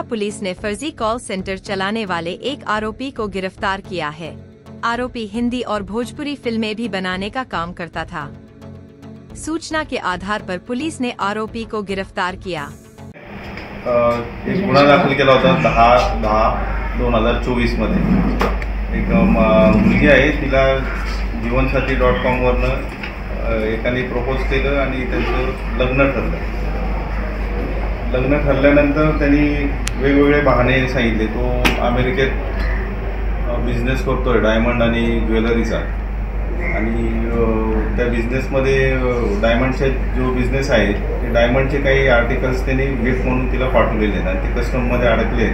Police ने फर्जी call centre चलाने वाले एक आरोपी को गिरफ्तार किया है। आरोपी हिंदी और भोजपुरी फिल्में भी बनाने का काम करता था। सूचना के आधार पर पुलिस ने आरोपी को गिरफ्तार किया। एक गुन्हा दाखल केला होता 10/10/2024 मध्ये। एक मुलगी आहे, तिला जीवनसाथी.com वरनं एकाने प्रपोज केलं आणि त्यांचं लग्न ठरलं। लग्न ठरल्यानंतर त्यांनी वेगवेगळे बहाणे सांगितले। तो अमेरिकेत बिझनेस करतोय डायमंड आणि ज्वेलरीचा, आणि त्या बिझनेसमध्ये डायमंडचा जो बिझनेस आहे ते डायमंडचे काही आर्टिकल्स त्यांनी गिफ्ट म्हणून तिला पाठवलेले आहेत आणि ते कस्टममध्ये अडकले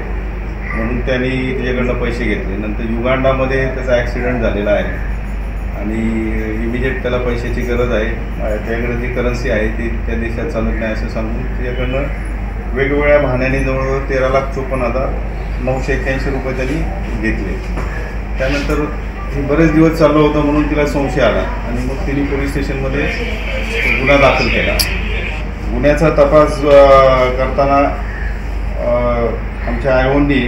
म्हणून त्यांनी तिच्याकडनं पैसे घेतले। नंतर युगांडामध्ये त्याचा ॲक्सिडेंट झालेला आहे आणि इमिजिएट त्याला पैशाची गरज आहे, त्याकडे जी करन्सी आहे ती त्या देशात चालत नाही असं सांगून तिच्याकडनं वेगवेगळ्या बहाण्याने जवळजवळ 13,54,981 रुपये त्यांनी घेतले। त्यानंतर बरेच दिवस चाललं होतं म्हणून तिला संशय आला आणि मग तिने पोलीस स्टेशनमध्ये गुन्हा दाखल केला। गुन्ह्याचा तपास करताना आमच्या आयोनी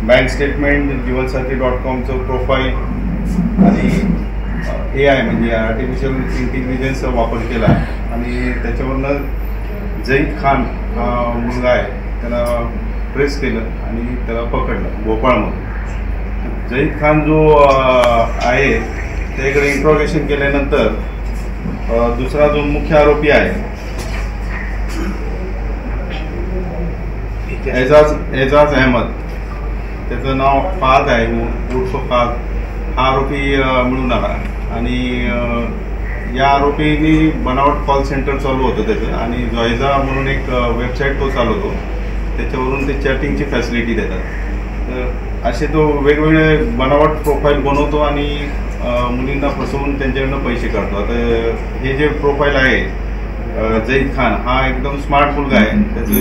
बँक स्टेटमेंट, जीवनसाथी.comचं प्रोफाईल आणि AI म्हणजे आर्टिफिशियल इंटेलिजन्सचा वापर केला आणि त्याच्यावरनं जहीद खान हा मुलगा आहे त्याला ट्रेस केलं आणि त्याला पकडलं भोपाळमध्ये। जहीद खान जो आहे त्याकडे इंट्रोगेशन केल्यानंतर दुसरा जो मुख्य आरोपी आहे एजाज अहमद, त्याचं नाव फाद आहे, उर्फ फाद, हा आरोपी मिळून आला आणि या आरोपींनी बनावट कॉल सेंटर चालू होतं त्याचं आणि जॉयझा म्हणून एक वेबसाईट तो चालवतो, त्याच्यावरून ते चॅटिंगची फॅसिलिटी देतात। तर असे तो वेगवेगळे बनावट प्रोफाईल बनवतो आणि मुलींना फसवून त्यांच्याकडनं पैसे काढतो। आता हे जे प्रोफाईल आहे जहीद खान हा एकदम स्मार्ट मुलगा आहे, त्याचं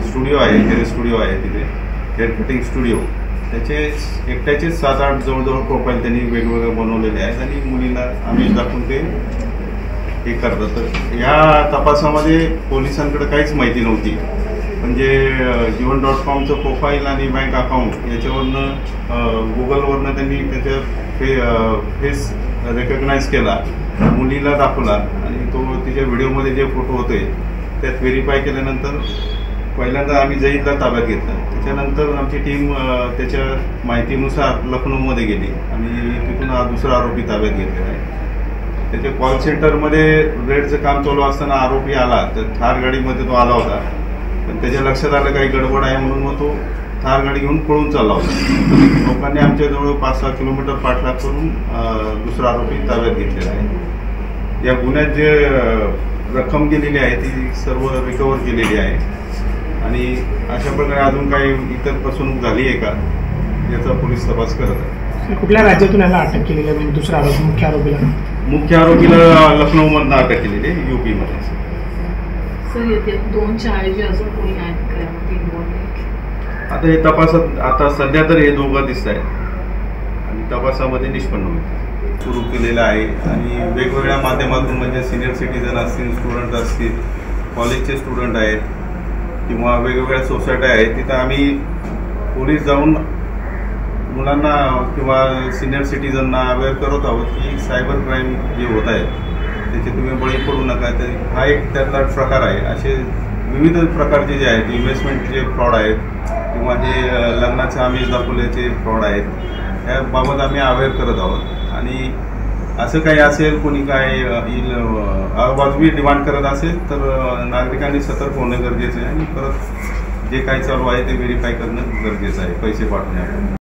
स्टुडिओ आहे, हेअर स्टुडिओ आहे, तिथे हेअर कटिंग स्टुडिओ, त्याचे एकट्याचे 7-8 जवळजवळ प्रोफाईल त्यांनी वेगवेगळे बनवलेले आहेत आणि मुलींना आम्ही दाखवून ते हे करतात। तर या तपासामध्ये पोलिसांकडे काहीच माहिती नव्हती, म्हणजे जीवन.comचं प्रोफाईल आणि बँक अकाउंट याच्यावरनं गुगलवरनं त्यांनी त्याच्या फेस रेकग्नाइज केला, मुलीला दाखवला आणि तो तिच्या व्हिडिओमध्ये जे फोटो होते त्यात व्हेरीफाय केल्यानंतर पहिल्यांदा आम्ही जहीदला ताब्यात घेतलं। त्याच्यानंतर आमची टीम त्याच्या माहितीनुसार लखनौमध्ये गेली आणि तिथून हा दुसरा आरोपी ताब्यात घेतलेला आहे। त्याच्या कॉल सेंटरमध्ये रेडचं काम चालू असताना आरोपी आला, तर थार गाडीमध्ये तो आला होता, पण त्याच्या लक्षात आलं काही गडबड आहे म्हणून मग तो थार गाडी घेऊन पळून चालला होता। लोकांनी आमच्याजवळ 5-6 किलोमीटर पाठलाग करून दुसरा आरोपी ताब्यात घेतलेला आहे। या गुन्ह्यात जे रक्कम गेलेली आहे ती सर्व रिकवर केलेली आहे आणि अशा प्रकारे अजून काही इतर फसवणूक झाली आहे का याचा पोलीस तपास करत आहे। कुठल्या राज्यातून याला अटक केलेली आहे? दुसरा आरोपी मुख्य आरोपीला लखनौमधनं अटक केलेली आहे, UP-मध्ये। सर येथे 2 ऐवजी अजून कोणी आहेत का? आता हे तपासात आता सध्या तर हे दोघं दिसत आहेत आणि तपासामध्ये निष्पन्न होईल सुरू केलेलं आहे आणि वेगवेगळ्या माध्यमातून म्हणजे सिनियर सिटीजन असतील, स्टुडंट असतील, कॉलेजचे स्टुडंट आहेत किंवा वेगवेगळ्या सोसायट्या आहेत, तिथं आम्ही पोलीस जाऊन मुलांना किंवा सिनियर सिटीजनना अवेअर करत आहोत की सायबर क्राईम जे होत आहेत त्याचे तुम्ही बळी पडू नका। तर हा एक त्यातला प्रकार आहे। असे विविध प्रकारचे जे आहेत, इन्व्हेस्टमेंटचे फ्रॉड आहेत किंवा जे लग्नाचे आमिष दाखवल्याचे फ्रॉड आहेत, याबाबत आम्ही अवेअर करत आहोत आणि असं काही असेल, कोणी काय अवाजवी डिमांड करत असेल तर नागरिकांनी सतर्क होणं गरजेचं आहे आणि परत जे काही चालू आहे ते व्हेरीफाय करणं गरजेचं आहे पैसे पाठवण्यासाठी।